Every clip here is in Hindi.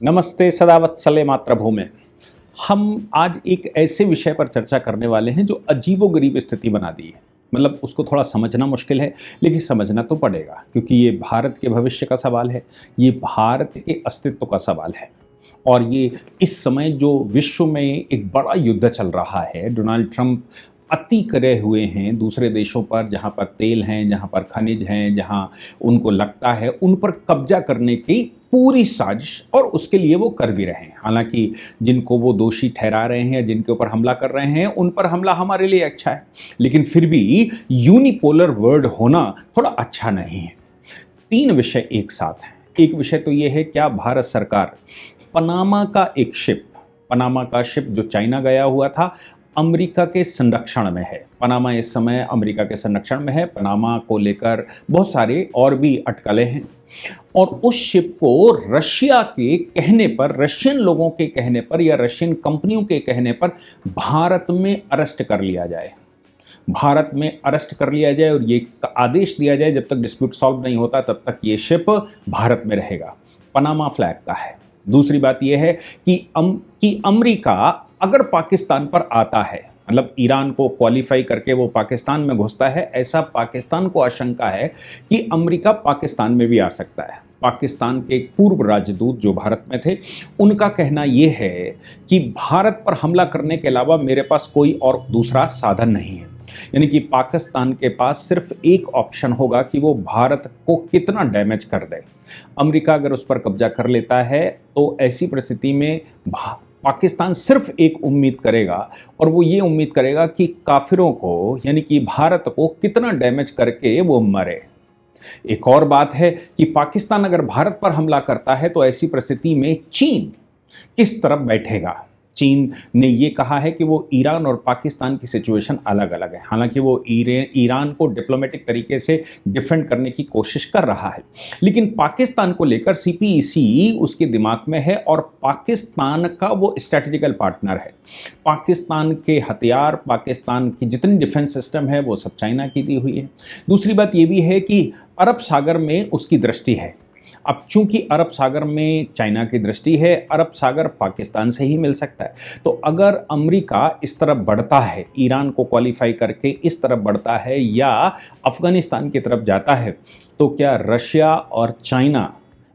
नमस्ते सदावत्सले मातृभूमि। हम आज एक ऐसे विषय पर चर्चा करने वाले हैं जो अजीबोगरीब स्थिति बना दी है। मतलब उसको थोड़ा समझना मुश्किल है, लेकिन समझना तो पड़ेगा क्योंकि ये भारत के भविष्य का सवाल है, ये भारत के अस्तित्व का सवाल है। और ये इस समय जो विश्व में एक बड़ा युद्ध चल रहा है, डोनाल्ड ट्रंप अति करे हुए हैं दूसरे देशों पर, जहाँ पर तेल हैं, जहाँ पर खनिज हैं, जहाँ उनको लगता है उन पर कब्जा करने की पूरी साजिश, और उसके लिए वो कर भी रहे हैं। हालांकि जिनको वो दोषी ठहरा रहे हैं, जिनके ऊपर हमला कर रहे हैं, उन पर हमला हमारे लिए अच्छा है, लेकिन फिर भी यूनिपोलर वर्ल्ड होना थोड़ा अच्छा नहीं है। तीन विषय एक साथ हैं। एक विषय तो ये है, क्या भारत सरकार पनामा का शिप जो चाइना गया हुआ था, अमेरिका के संरक्षण में है। पनामा इस समय अमेरिका के संरक्षण में है। पनामा को लेकर बहुत सारे और भी अटकलें हैं, और उस शिप को रशिया के कहने पर, रशियन लोगों के कहने पर या रशियन कंपनियों के कहने पर भारत में अरेस्ट कर लिया जाए। भारत में अरेस्ट कर लिया जाए और ये आदेश दिया जाए जब तक डिस्प्यूट सॉल्व नहीं होता तब तक ये शिप भारत में रहेगा। पनामा फ्लैग का है। दूसरी बात यह है कि अमेरिका अगर पाकिस्तान पर आता है, मतलब ईरान को क्वालिफाई करके वो पाकिस्तान में घुसता है, ऐसा पाकिस्तान को आशंका है कि अमेरिका पाकिस्तान में भी आ सकता है। पाकिस्तान के पूर्व राजदूत जो भारत में थे, उनका कहना यह है कि भारत पर हमला करने के अलावा मेरे पास कोई और दूसरा साधन नहीं है। यानी कि पाकिस्तान के पास सिर्फ एक ऑप्शन होगा कि वो भारत को कितना डैमेज कर दे। अमेरिका अगर उस पर कब्जा कर लेता है तो ऐसी परिस्थिति में पाकिस्तान सिर्फ एक उम्मीद करेगा, और वो ये उम्मीद करेगा कि काफिरों को, यानी कि भारत को कितना डैमेज करके वो मरे। एक और बात है कि पाकिस्तान अगर भारत पर हमला करता है तो ऐसी परिस्थिति में चीन किस तरफ बैठेगा। चीन ने ये कहा है कि वो ईरान और पाकिस्तान की सिचुएशन अलग अलग है। हालांकि वो ईरान को डिप्लोमेटिक तरीके से डिफेंड करने की कोशिश कर रहा है, लेकिन पाकिस्तान को लेकर सीपीईसी उसके दिमाग में है, और पाकिस्तान का वो स्ट्रेटेजिकल पार्टनर है। पाकिस्तान के हथियार, पाकिस्तान की जितनी डिफेंस सिस्टम है वो सब चाइना की दी हुई है। दूसरी बात ये भी है कि अरब सागर में उसकी दृष्टि है। अब चूंकि अरब सागर में चाइना की दृष्टि है, अरब सागर पाकिस्तान से ही मिल सकता है। तो अगर अमेरिका इस तरफ बढ़ता है, ईरान को क्वालिफाई करके इस तरफ बढ़ता है या अफगानिस्तान की तरफ जाता है, तो क्या रशिया और चाइना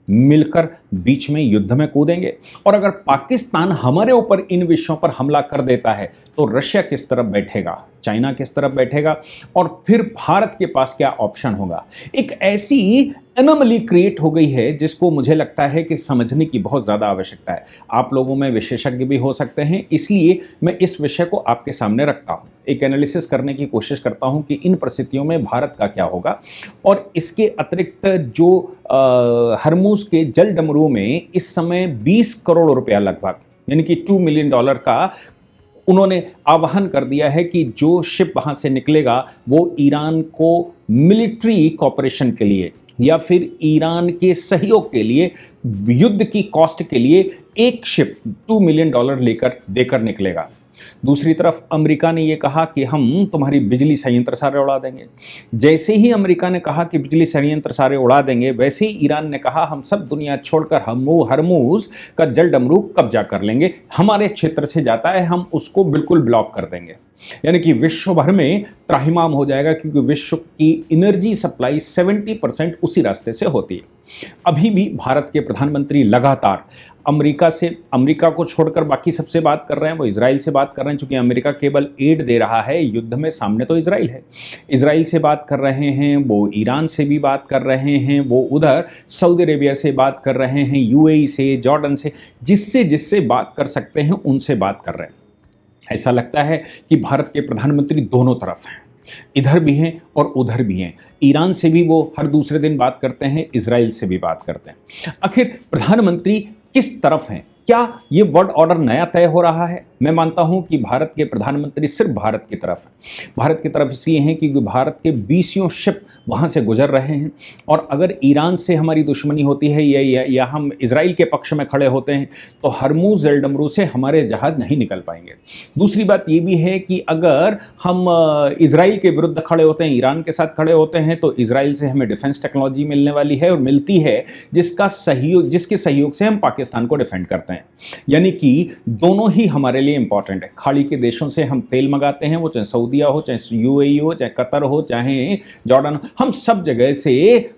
मिलकर बीच में युद्ध में कूदेंगे? और अगर पाकिस्तान हमारे ऊपर इन विषयों पर हमला कर देता है तो रशिया किस तरफ बैठेगा, चाइना किस तरफ बैठेगा, और फिर भारत के पास क्या ऑप्शन होगा? एक ऐसी एनोमली क्रिएट हो गई है जिसको मुझे लगता है कि समझने की बहुत ज़्यादा आवश्यकता है। आप लोगों में विशेषज्ञ भी हो सकते हैं, इसलिए मैं इस विषय को आपके सामने रखता हूँ, एक एनालिसिस करने की कोशिश करता हूँ कि इन परिस्थितियों में भारत का क्या होगा। और इसके अतिरिक्त जो हरमुज के जल डमरू में इस समय 20 करोड़ रुपया लगभग, यानी कि $2 मिलियन का उन्होंने आह्वान कर दिया है कि जो शिप वहाँ से निकलेगा वो ईरान को मिलिट्री कॉपरेशन के लिए या फिर ईरान के सहयोग के लिए, युद्ध की कॉस्ट के लिए एक शिप $2 मिलियन लेकर देकर निकलेगा। दूसरी तरफ अमेरिका ने यह कहा कि हम तुम्हारी बिजली संयंत्र सारे उड़ा देंगे। जैसे ही अमेरिका ने कहा कि बिजली संयंत्र सारे उड़ा देंगे, वैसे ही ईरान ने कहा हम सब दुनिया छोड़कर हरमुज का जल डमरू कब्जा कर लेंगे, हमारे क्षेत्र से जाता है, हम उसको बिल्कुल ब्लॉक कर देंगे। यानी कि विश्व भर में त्राहिमाम हो जाएगा, क्योंकि विश्व की एनर्जी सप्लाई 70% उसी रास्ते से होती है। अभी भी भारत के प्रधानमंत्री लगातार अमेरिका को छोड़कर बाकी सबसे बात कर रहे हैं, वो इजराइल से बात कर रहे हैं। चूंकि अमेरिका केवल एड दे रहा है युद्ध में, सामने तो इजराइल है। इजराइल से बात कर रहे हैं, वो ईरान से भी बात कर रहे हैं, वो उधर सऊदी अरेबिया से बात कर रहे हैं, यूएई से, जॉर्डन से, जिससे बात कर सकते हैं उनसे बात कर रहे हैं। ऐसा लगता है कि भारत के प्रधानमंत्री दोनों तरफ हैं, इधर भी हैं और उधर भी हैं। ईरान से भी वो हर दूसरे दिन बात करते हैं, इजराइल से भी बात करते हैं। आखिर प्रधानमंत्री किस तरफ हैं? क्या ये वर्ल्ड ऑर्डर नया तय हो रहा है? मैं मानता हूं कि भारत के प्रधानमंत्री सिर्फ भारत की तरफ हैं। भारत की तरफ इसलिए हैं क्योंकि भारत के 20 शिप वहां से गुजर रहे हैं, और अगर ईरान से हमारी दुश्मनी होती है या हम इजराइल के पक्ष में खड़े होते हैं तो हरमुज जलडमरू से हमारे जहाज नहीं निकल पाएंगे। दूसरी बात ये भी है कि अगर हम इजराइल के विरुद्ध खड़े होते हैं, ईरान के साथ खड़े होते हैं, तो इजराइल से हमें डिफेंस टेक्नोलॉजी मिलने वाली है और मिलती है, जिसके सहयोग से हम पाकिस्तान को डिफेंड करते हैं। यानी कि दोनों ही हमारे लिए इंपॉर्टेंट है। खाड़ी के देशों से हम तेल मंगाते हैं, वो चाहे सऊदीया हो, चाहे यूएई हो, चाहे कतर हो, चाहे जॉर्डन, हम सब जगह से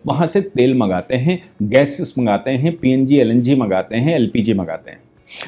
वहां से तेल मंगाते हैं, गैसेस मंगाते हैं, पीएनजी एलएनजी मंगाते हैं, एलपीजी मंगाते हैं।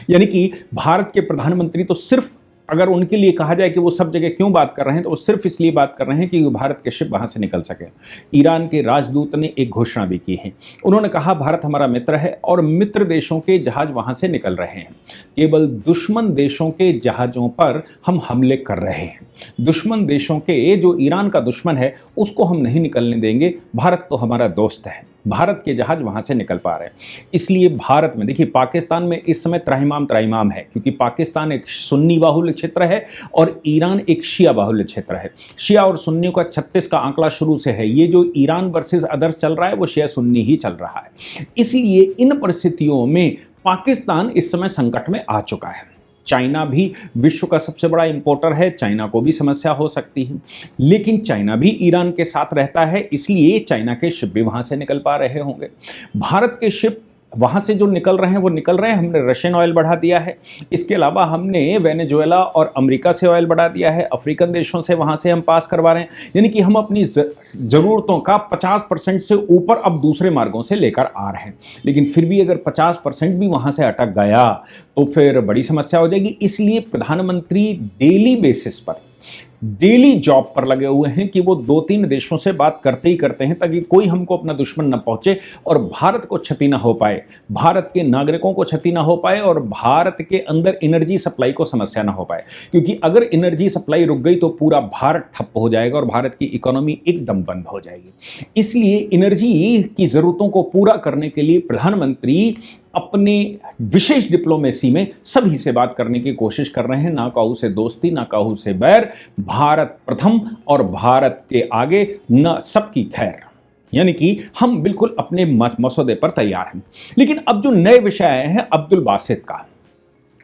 यानी कि भारत के प्रधानमंत्री तो सिर्फ, अगर उनके लिए कहा जाए कि वो सब जगह क्यों बात कर रहे हैं, तो वो सिर्फ इसलिए बात कर रहे हैं कि भारत के शिप वहां से निकल सके। ईरान के राजदूत ने एक घोषणा भी की है। उन्होंने कहा भारत हमारा मित्र है और मित्र देशों के जहाज वहां से निकल रहे हैं, केवल दुश्मन देशों के जहाजों पर हम हमले कर रहे हैं। दुश्मन देशों के, जो ईरान का दुश्मन है, उसको हम नहीं निकलने देंगे। भारत तो हमारा दोस्त है, भारत के जहाज वहां से निकल पा रहे हैं। इसलिए भारत में देखिए, पाकिस्तान में इस समय त्राहिमाम है, क्योंकि पाकिस्तान एक सुन्नी बाहुल्य क्षेत्र है और ईरान एक शिया बाहुल्य क्षेत्र है। शिया और सुन्नियों का 36 का आंकड़ा शुरू से है। ये जो ईरान वर्सेस अदर्स चल रहा है वो शिया सुन्नी ही चल रहा है। इसलिए इन परिस्थितियों में पाकिस्तान इस समय संकट में आ चुका है। चाइना भी विश्व का सबसे बड़ा इंपोर्टर है, चाइना को भी समस्या हो सकती है, लेकिन चाइना भी ईरान के साथ रहता है, इसलिए चाइना के शिप भी वहां से निकल पा रहे होंगे। भारत के शिप वहाँ से जो निकल रहे हैं वो निकल रहे हैं। हमने रशियन ऑयल बढ़ा दिया है, इसके अलावा हमने वेनेजुएला और अमेरिका से ऑयल बढ़ा दिया है, अफ्रीकन देशों से वहाँ से हम पास करवा रहे हैं। यानी कि हम अपनी ज़रूरतों का 50% से ऊपर अब दूसरे मार्गों से लेकर आ रहे हैं। लेकिन फिर भी अगर 50% भी वहाँ से अटक गया तो फिर बड़ी समस्या हो जाएगी। इसलिए प्रधानमंत्री डेली बेसिस पर, डेली जॉब पर लगे हुए हैं कि वो 2-3 देशों से बात करते ही करते हैं, ताकि कोई हमको अपना दुश्मन न पहुंचे और भारत को क्षति ना हो पाए, भारत के नागरिकों को क्षति ना हो पाए और भारत के अंदर एनर्जी सप्लाई को समस्या ना हो पाए। क्योंकि अगर एनर्जी सप्लाई रुक गई तो पूरा भारत ठप्प हो जाएगा और भारत की इकोनॉमी एकदम बंद हो जाएगी। इसलिए एनर्जी की जरूरतों को पूरा करने के लिए प्रधानमंत्री अपने विशेष डिप्लोमेसी में सभी से बात करने की कोशिश कर रहे हैं। ना काहू से दोस्ती, ना काहू से बैर, भारत प्रथम और भारत के आगे न सबकी खैर। यानी कि हम बिल्कुल अपने मसौदे पर तैयार हैं। लेकिन अब जो नए विषय आए हैं अब्दुल बासित का,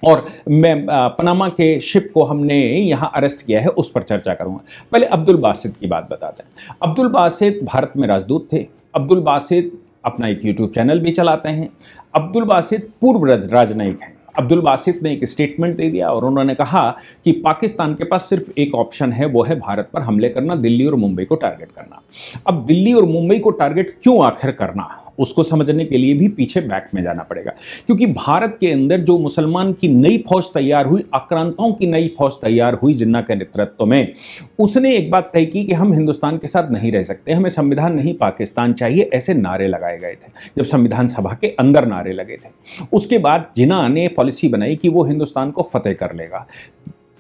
और मैं पनामा के शिप को हमने यहाँ अरेस्ट किया है, उस पर चर्चा करूँगा। पहले अब्दुल बासित की बात बताते हैं। अब्दुल बासित भारत में राजदूत थे। अब्दुल बासित अपना एक यूट्यूब चैनल भी चलाते हैं। अब्दुल बासित पूर्व राजनयिक हैं। अब्दुल बासित ने एक स्टेटमेंट दे दिया और उन्होंने कहा कि पाकिस्तान के पास सिर्फ एक ऑप्शन है, वो है भारत पर हमले करना, दिल्ली और मुंबई को टारगेट करना। अब दिल्ली और मुंबई को टारगेट क्यों आखिर करना, उसको समझने के लिए भी पीछे बैक में जाना पड़ेगा। क्योंकि भारत के अंदर जो मुसलमान की नई फौज तैयार हुई, आक्रांताओं की नई फौज तैयार हुई जिन्ना के नेतृत्व में, उसने एक बात तय की कि हम हिंदुस्तान के साथ नहीं रह सकते, हमें संविधान नहीं पाकिस्तान चाहिए, ऐसे नारे लगाए गए थे जब संविधान सभा के अंदर नारे लगे थे। उसके बाद जिन्ना ने पॉलिसी बनाई कि वो हिंदुस्तान को फतेह कर लेगा।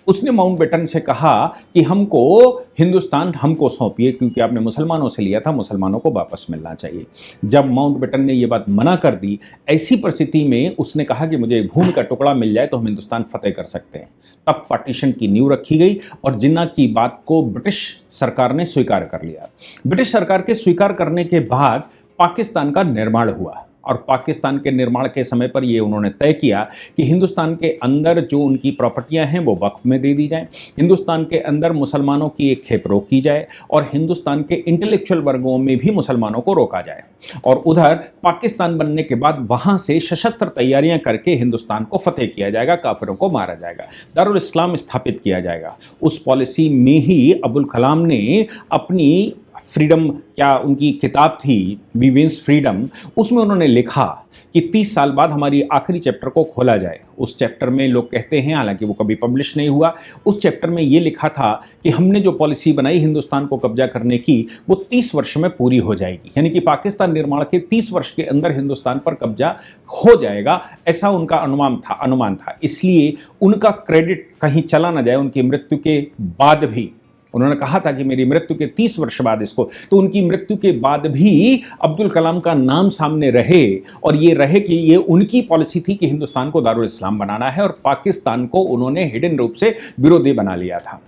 उसने माउंटबेटन से कहा कि हमको हिंदुस्तान हमको सौंपिए, क्योंकि आपने मुसलमानों से लिया था, मुसलमानों को वापस मिलना चाहिए। जब माउंटबेटन ने यह बात मना कर दी, ऐसी परिस्थिति में उसने कहा कि मुझे भूमि का टुकड़ा मिल जाए तो हम हिंदुस्तान फतेह कर सकते हैं। तब पार्टीशन की नींव रखी गई और जिन्ना की बात को ब्रिटिश सरकार ने स्वीकार कर लिया। ब्रिटिश सरकार के स्वीकार करने के बाद पाकिस्तान का निर्माण हुआ और पाकिस्तान के निर्माण के समय पर ये उन्होंने तय किया कि हिंदुस्तान के अंदर जो उनकी प्रॉपर्टियां हैं वो वक्फ में दे दी जाएं, हिंदुस्तान के अंदर मुसलमानों की एक खेप रोकी जाए और हिंदुस्तान के इंटेलेक्चुअल वर्गों में भी मुसलमानों को रोका जाए। और उधर पाकिस्तान बनने के बाद वहां से सशस्त्र तैयारियां करके हिंदुस्तान को फतेह किया जाएगा, काफिरों को मारा जाएगा, दारुल इस्लाम स्थापित किया जाएगा। उस पॉलिसी में ही अबुल कलाम ने अपनी फ्रीडम, क्या उनकी किताब थी वी विंस फ्रीडम, उसमें उन्होंने लिखा कि 30 साल बाद हमारी आखिरी चैप्टर को खोला जाए। उस चैप्टर में लोग कहते हैं, हालांकि वो कभी पब्लिश नहीं हुआ, उस चैप्टर में ये लिखा था कि हमने जो पॉलिसी बनाई हिंदुस्तान को कब्जा करने की, वो 30 वर्ष में पूरी हो जाएगी। यानी कि पाकिस्तान निर्माण के 30 वर्ष के अंदर हिंदुस्तान पर कब्जा हो जाएगा, ऐसा उनका अनुमान था। इसलिए उनका क्रेडिट कहीं चला ना जाए, उनकी मृत्यु के बाद भी उन्होंने कहा था कि मेरी मृत्यु के 30 वर्ष बाद इसको, तो उनकी मृत्यु के बाद भी अब्दुल कलाम का नाम सामने रहे, और ये रहे कि ये उनकी पॉलिसी थी कि हिंदुस्तान को दारुल इस्लाम बनाना है, और पाकिस्तान को उन्होंने हिडन रूप से विरोधी बना लिया था।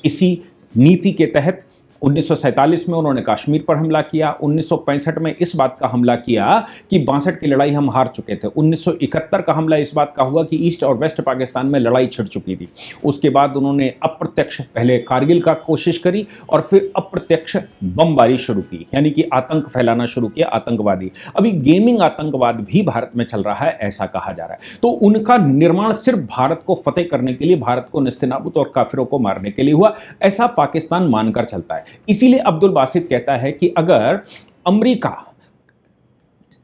इसी नीति के तहत 1947 में उन्होंने कश्मीर पर हमला किया, 1965 में इस बात का हमला किया कि 62 की लड़ाई हम हार चुके थे, 1971 का हमला इस बात का हुआ कि ईस्ट और वेस्ट पाकिस्तान में लड़ाई छिड़ चुकी थी। उसके बाद उन्होंने अप्रत्यक्ष पहले कारगिल का कोशिश करी और फिर अप्रत्यक्ष बमबारी शुरू की, यानी कि आतंक फैलाना शुरू किया, आतंकवादी। अभी गेमिंग आतंकवाद भी भारत में चल रहा है, ऐसा कहा जा रहा है। तो उनका निर्माण सिर्फ भारत को फतेह करने के लिए, भारत को नेस्तनाबूद और काफिरों को मारने के लिए हुआ, ऐसा पाकिस्तान मानकर चलता है। इसीलिए अब्दुल बासित कहता है कि अगर अमेरिका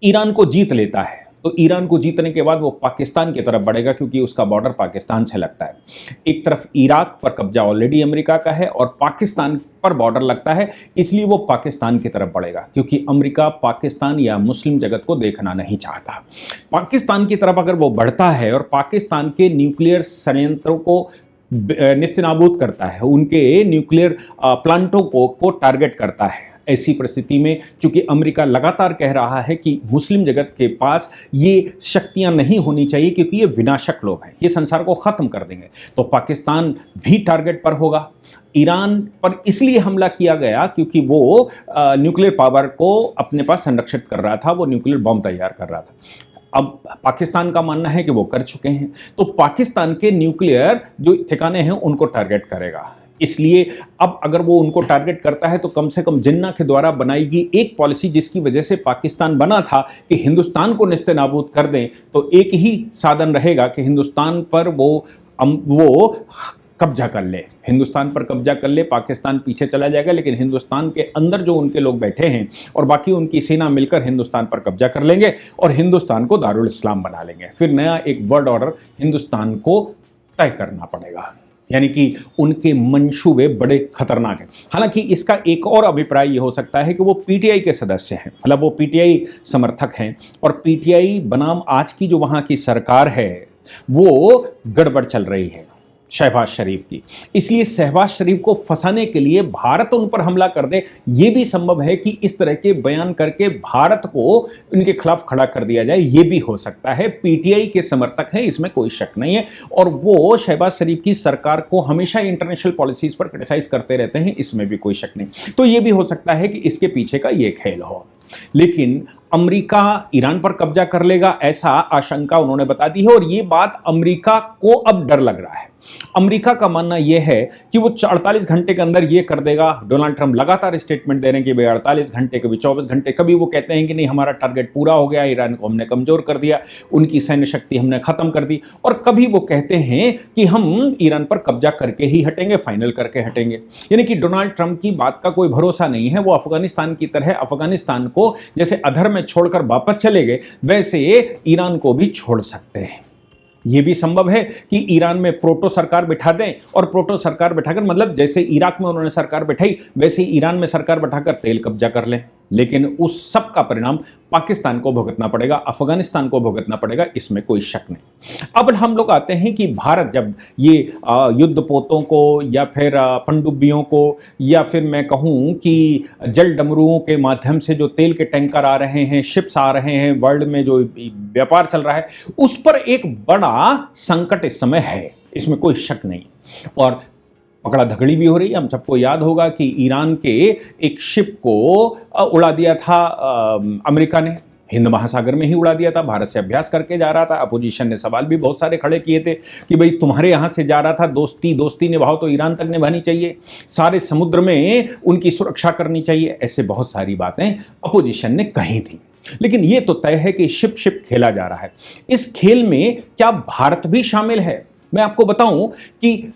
ईरान को जीत लेता है तो ईरान को जीतने के बाद वो पाकिस्तान की तरफ बढ़ेगा, क्योंकि उसका बॉर्डर पाकिस्तान से लगता है। एक तरफ इराक पर कब्जा ऑलरेडी अमेरिका का है और पाकिस्तान पर बॉर्डर लगता है, इसलिए वो पाकिस्तान की तरफ बढ़ेगा, क्योंकि अमेरिका पाकिस्तान या मुस्लिम जगत को देखना नहीं चाहता। पाकिस्तान की तरफ अगर वो बढ़ता है और पाकिस्तान के न्यूक्लियर संयंत्रों को नेस्तनाबूद करता है, उनके न्यूक्लियर प्लांटों को टारगेट करता है, ऐसी परिस्थिति में चूंकि अमेरिका लगातार कह रहा है कि मुस्लिम जगत के पास ये शक्तियां नहीं होनी चाहिए क्योंकि ये विनाशक लोग हैं, ये संसार को खत्म कर देंगे, तो पाकिस्तान भी टारगेट पर होगा। ईरान पर इसलिए हमला किया गया क्योंकि वो न्यूक्लियर पावर को अपने पास संरक्षित कर रहा था, वो न्यूक्लियर बम तैयार कर रहा था। अब पाकिस्तान का मानना है कि वो कर चुके हैं, तो पाकिस्तान के न्यूक्लियर जो ठिकाने हैं उनको टारगेट करेगा। इसलिए अब अगर वो उनको टारगेट करता है तो कम से कम जिन्ना के द्वारा बनाई गई एक पॉलिसी जिसकी वजह से पाकिस्तान बना था कि हिंदुस्तान को नेस्तनाबूद कर दें, तो एक ही साधन रहेगा कि हिंदुस्तान पर वो कब्जा कर ले, हिंदुस्तान पर कब्जा कर ले, पाकिस्तान पीछे चला जाएगा, लेकिन हिंदुस्तान के अंदर जो उनके लोग बैठे हैं और बाकी उनकी सेना मिलकर हिंदुस्तान पर कब्जा कर लेंगे और हिंदुस्तान को दारुल इस्लाम बना लेंगे। फिर नया एक वर्ल्ड ऑर्डर हिंदुस्तान को तय करना पड़ेगा, यानी कि उनके मंशूबे बड़े खतरनाक हैं। हालांकि इसका एक और अभिप्राय यह हो सकता है कि वो पीटीआई के सदस्य हैं, मतलब वो पीटीआई समर्थक हैं, और पीटीआई बनाम आज की जो वहां की सरकार है वो गड़बड़ चल रही है शहबाज शरीफ की, इसलिए शहबाज शरीफ को फंसाने के लिए भारत उन पर हमला कर दे। यह भी संभव है कि इस तरह के बयान करके भारत को उनके खिलाफ खड़ा कर दिया जाए, यह भी हो सकता है। पीटीआई के समर्थक हैं, इसमें कोई शक नहीं है, और वो शहबाज शरीफ की सरकार को हमेशा इंटरनेशनल पॉलिसीज पर क्रिटिसाइज करते रहते हैं, इसमें भी कोई शक नहीं। तो यह भी हो सकता है कि इसके पीछे का यह खेल हो। लेकिन अमेरिका ईरान पर कब्जा कर लेगा, ऐसा आशंका उन्होंने बता दी है, और यह बात अमेरिका को अब डर लग रहा है। अमेरिका का मानना यह है कि वो 48 घंटे के अंदर यह कर देगा। डोनाल्ड ट्रंप लगातार स्टेटमेंट दे रहे हैं कि भाई 48 घंटे, कभी 24 घंटे, कभी वो कहते हैं कि नहीं हमारा टारगेट पूरा हो गया, ईरान को हमने कमजोर कर दिया, उनकी सैन्य शक्ति हमने खत्म कर दी, और कभी वो कहते हैं कि हम ईरान पर कब्जा करके ही हटेंगे, फाइनल करके हटेंगे। यानी कि डोनाल्ड ट्रंप की बात का कोई भरोसा नहीं है। वो अफगानिस्तान की तरह अफगानिस्तान को जैसे अधर में छोड़कर वापस चले गए, वैसे ईरान को भी छोड़ सकते हैं। यह भी संभव है कि ईरान में प्रोटो सरकार बिठा दें, और प्रोटो सरकार बिठाकर, मतलब जैसे इराक में उन्होंने सरकार बिठाई वैसे ईरान में सरकार बिठाकर तेल कब्जा कर लें, लेकिन उस सब का परिणाम पाकिस्तान को भुगतना पड़ेगा, अफगानिस्तान को भुगतना पड़ेगा, इसमें कोई शक नहीं। अब हम लोग आते हैं कि भारत जब ये युद्धपोतों को या फिर पनडुब्बियों को या फिर मैं कहूँ कि जल डमरुओं के माध्यम से जो तेल के टैंकर आ रहे हैं, शिप्स आ रहे हैं, वर्ल्ड में जो व्यापार चल रहा है, उस पर एक बड़ा संकट इस समय है, इसमें कोई शक नहीं। और पकड़ा धकड़ी भी हो रही है। हम सबको याद होगा कि ईरान के एक शिप को उड़ा दिया था अमेरिका ने, हिंद महासागर में ही उड़ा दिया था, भारत से अभ्यास करके जा रहा था। अपोजिशन ने सवाल भी बहुत सारे खड़े किए थे कि भाई तुम्हारे यहाँ से जा रहा था, दोस्ती निभाओ तो ईरान तक निभानी चाहिए, सारे समुद्र में उनकी सुरक्षा करनी चाहिए, ऐसे बहुत सारी बातें अपोजिशन ने कही थी। लेकिन ये तो तय है कि शिप खेला जा रहा है। इस खेल में क्या भारत भी शामिल है? मैं आपको बताऊं कि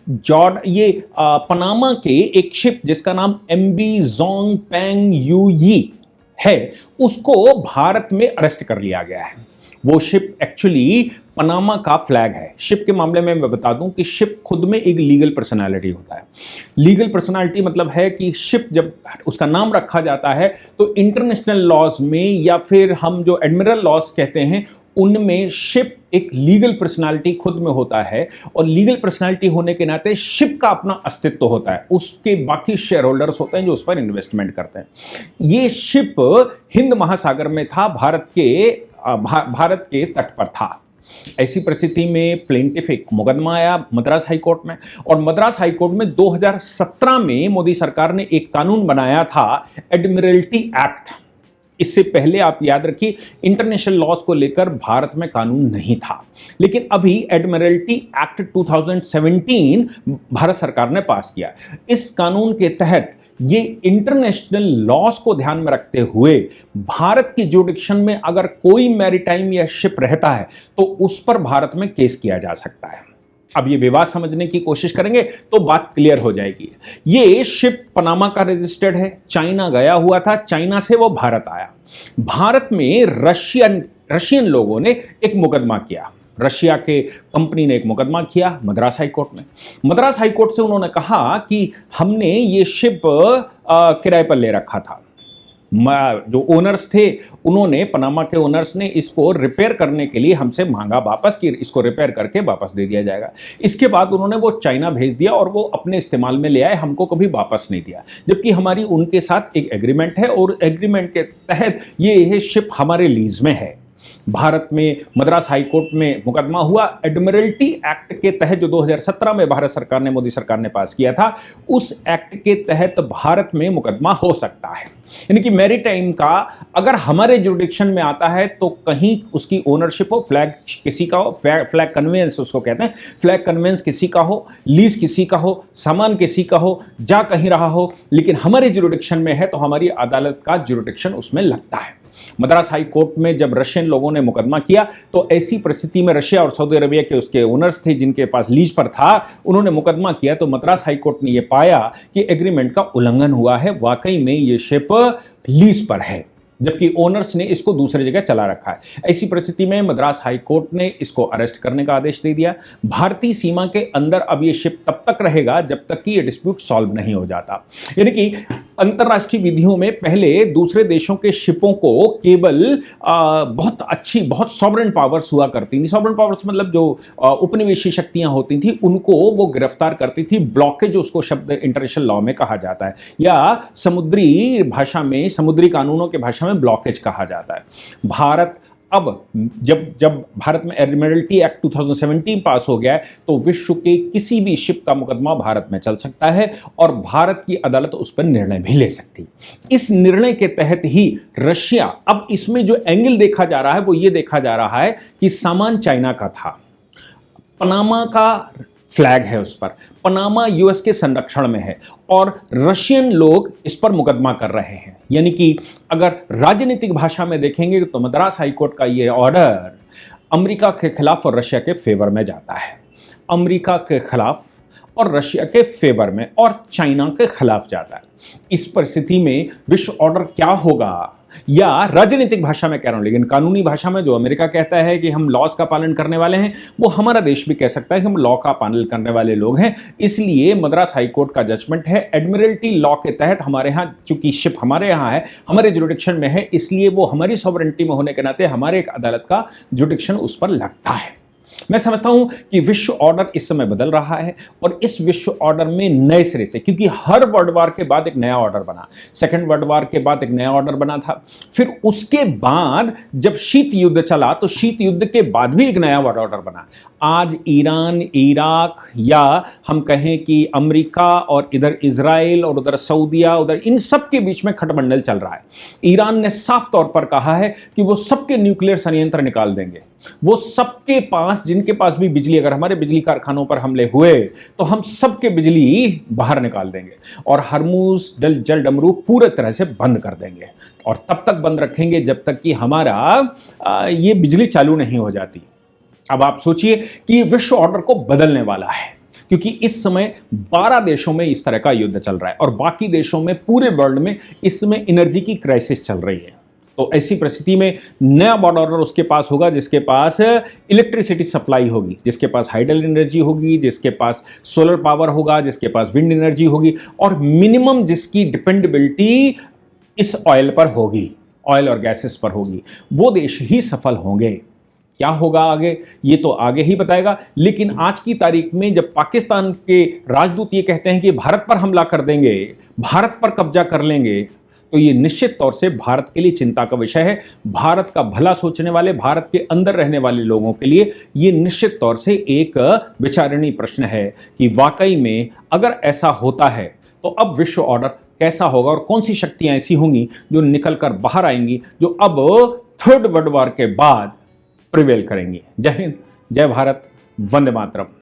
ये पनामा के एक शिप जिसका नाम एमबी जोंग पेंग यूई है, उसको भारत में अरेस्ट कर लिया गया है। वो शिप एक्चुअली पनामा का फ्लैग है। शिप के मामले में मैं बता दूं कि शिप खुद में एक लीगल पर्सनालिटी होता है। लीगल पर्सनालिटी मतलब है कि शिप जब उसका नाम रखा जाता है तो इंटरनेशनल लॉज में या फिर हम जो एडमिरल लॉज कहते हैं उनमें शिप एक लीगल पर्सनालिटी खुद में होता है, और लीगल पर्सनालिटी होने के नाते शिप का अपना अस्तित्व होता है, उसके बाकी शेयर होल्डर्स होते हैं जो उस पर इन्वेस्टमेंट करते हैं। ये शिप हिंद महासागर में था, भारत के तट पर था। ऐसी परिस्थिति में प्लेंटिफ एक मुकदमा आया मद्रास हाईकोर्ट में, और मद्रास हाईकोर्ट में 2017 में मोदी सरकार ने एक कानून बनाया था, एडमिरल्टी एक्ट। इससे पहले आप याद रखिए, इंटरनेशनल लॉज को लेकर भारत में कानून नहीं था, लेकिन अभी एडमिरल्टी एक्ट 2017 भारत सरकार ने पास किया। इस कानून के तहत ये इंटरनेशनल लॉज को ध्यान में रखते हुए भारत की जुडिक्शन में अगर कोई मैरीटाइम या शिप रहता है तो उस पर भारत में केस किया जा सकता है। अब ये विवाद समझने की कोशिश करेंगे तो बात क्लियर हो जाएगी। ये शिप पनामा का रजिस्टर्ड है, चाइना गया हुआ था, चाइना से वो भारत आया। भारत में रशियन लोगों ने एक मुकदमा किया, रशिया के कंपनी ने एक मुकदमा किया मद्रास हाईकोर्ट में। मद्रास हाईकोर्ट से उन्होंने कहा कि हमने ये शिप किराए पर ले रखा था। जो ओनर्स थे, उन्होंने, पनामा के ओनर्स ने इसको रिपेयर करने के लिए हमसे मांगा वापस कि इसको रिपेयर करके वापस दे दिया जाएगा। इसके बाद उन्होंने वो चाइना भेज दिया और वो अपने इस्तेमाल में ले आए, हमको कभी वापस नहीं दिया, जबकि हमारी उनके साथ एक एग्रीमेंट है और एग्रीमेंट के तहत ये शिप हमारे लीज में है। भारत में मद्रास हाईकोर्ट में मुकदमा हुआ एडमिरल्टी एक्ट के तहत, जो 2017 में भारत सरकार ने, मोदी सरकार ने पास किया था। उस एक्ट के तहत भारत में मुकदमा हो सकता है, यानी कि मैरीटाइम का अगर हमारे जुरिडिक्शन में आता है तो कहीं उसकी ओनरशिप हो, फ्लैग किसी का हो, फ्लैग कन्वेंस उसको कहते हैं, फ्लैग कन्वेंस किसी का हो, लीज किसी का हो, सामान किसी का हो, जा कहीं रहा हो, लेकिन हमारे जुरिडिक्शन में है तो हमारी अदालत का जुरिडिक्शन उसमें लगता है। मद्रास हाई कोर्ट में जब रशियन लोगों ने मुकदमा किया तो ऐसी परिस्थिति में रशिया और सऊदी अरबिया के उसके ओनर्स थे जिनके पास लीज पर था, उन्होंने मुकदमा किया तो मद्रास हाई कोर्ट ने यह पाया कि एग्रीमेंट का उल्लंघन हुआ है, वाकई में यह शिप लीज पर है, जबकि ओनर्स ने इसको दूसरी जगह चला रखा है। ऐसी परिस्थिति में मद्रास हाई कोर्ट ने इसको अरेस्ट करने का आदेश दे दिया। भारतीय सीमा के अंदर अब ये शिप तब तक रहेगा जब तक कि ये डिस्प्यूट सॉल्व नहीं हो जाता। यानी कि अंतर्राष्ट्रीय विधियों में पहले दूसरे देशों के शिपों को केवल बहुत सॉवरेन पावर्स हुआ करती थी। सॉवरेन पावर्स मतलब जो उपनिवेशी शक्तियां होती थी उनको वो गिरफ्तार करती थी। ब्लॉकेज उसको शब्द इंटरनेशनल लॉ में कहा जाता है, या समुद्री भाषा में, समुद्री कानूनों के भाषा में ब्लॉकेज कहा जाता है। भारत अब जब भारत में एडमिरल्टी एक्ट 2017 पास हो गया है तो विश्व के किसी भी शिप का मुकदमा भारत में चल सकता है और भारत की अदालत उस पर निर्णय भी ले सकती। इस निर्णय के तहत ही रशिया, अब इसमें जो एंगल देखा जा रहा है वो ये देखा जा रहा है कि सामान चाइना का था, पनामा का फ्लैग है उस पर, पनामा यूएस के संरक्षण में है और रशियन लोग इस पर मुकदमा कर रहे हैं। यानी कि अगर राजनीतिक भाषा में देखेंगे तो मद्रास हाईकोर्ट का ये ऑर्डर अमेरिका के खिलाफ और रशिया के फेवर में जाता है, अमेरिका के खिलाफ और रशिया के फेवर में और चाइना के खिलाफ जाता है। इस परिस्थिति में विश्व ऑर्डर क्या होगा, या राजनीतिक भाषा में कह रहा हूं, लेकिन कानूनी भाषा में जो अमेरिका कहता है कि हम लॉज का पालन करने वाले हैं, वो हमारा देश भी कह सकता है कि हम लॉ का पालन करने वाले लोग हैं। इसलिए मद्रास हाईकोर्ट का जजमेंट है, एडमिरल्टी लॉ के तहत हमारे यहाँ, चूंकि शिप हमारे यहाँ है, हमारे जुरिडिक्शन में है, इसलिए वो हमारी सॉवरेंटी में होने के नाते हमारे एक अदालत का जुरिडिक्शन उस पर लगता है। मैं समझता हूं कि विश्व ऑर्डर इस समय बदल रहा है और इस विश्व ऑर्डर में नए सिरे से, क्योंकि हर वर्ल्ड वार के बाद एक नया ऑर्डर बना, सेकेंड वर्ल्ड वार के बाद एक नया ऑर्डर बना था, फिर उसके बाद जब शीत युद्ध चला तो शीत युद्ध के बाद भी एक नया ऑर्डर बना। आज ईरान, इराक, या हम कहें कि अमेरिका और इधर इजराइल और उधर सऊदिया, उधर इन सब के बीच में खटमंडल चल रहा है। ईरान ने साफ तौर पर कहा है कि वो सबके न्यूक्लियर संयंत्र निकाल देंगे, वो सबके पास, जिनके पास भी बिजली, अगर हमारे बिजली कारखानों पर हमले हुए तो हम सबके बिजली बाहर निकाल देंगे और हरमुज जल डमरू पूरे तरह से बंद कर देंगे और तब तक बंद रखेंगे जब तक कि हमारा ये बिजली चालू नहीं हो जाती। अब आप सोचिए कि विश्व ऑर्डर को बदलने वाला है, क्योंकि इस समय 12 देशों में इस तरह का युद्ध चल रहा है और बाकी देशों में, पूरे वर्ल्ड में इस समय एनर्जी की क्राइसिस चल रही है। तो ऐसी परिस्थिति में नया बॉर्डर ऑर्डर उसके पास होगा जिसके पास इलेक्ट्रिसिटी सप्लाई होगी, जिसके पास हाइडल एनर्जी होगी, जिसके पास सोलर पावर होगा, जिसके पास विंड एनर्जी होगी और मिनिमम जिसकी डिपेंडेबिलिटी इस ऑयल पर होगी, ऑयल और गैसेस पर होगी, वो देश ही सफल होंगे। क्या होगा आगे ये तो आगे ही बताएगा। लेकिन आज की तारीख में जब पाकिस्तान के राजदूत ये कहते हैं कि भारत पर हमला कर देंगे, भारत पर कब्जा कर लेंगे, तो ये निश्चित तौर से भारत के लिए चिंता का विषय है। भारत का भला सोचने वाले, भारत के अंदर रहने वाले लोगों के लिए ये निश्चित तौर से एक विचारणीय प्रश्न है कि वाकई में अगर ऐसा होता है तो अब विश्व ऑर्डर कैसा होगा और कौन सी शक्तियां ऐसी होंगी जो निकल कर बाहर आएंगी, जो अब थर्ड वर्ल्ड वॉर के बाद प्रिवेल करेंगी। जय हिंद, जय भारत, वंदे मातरम।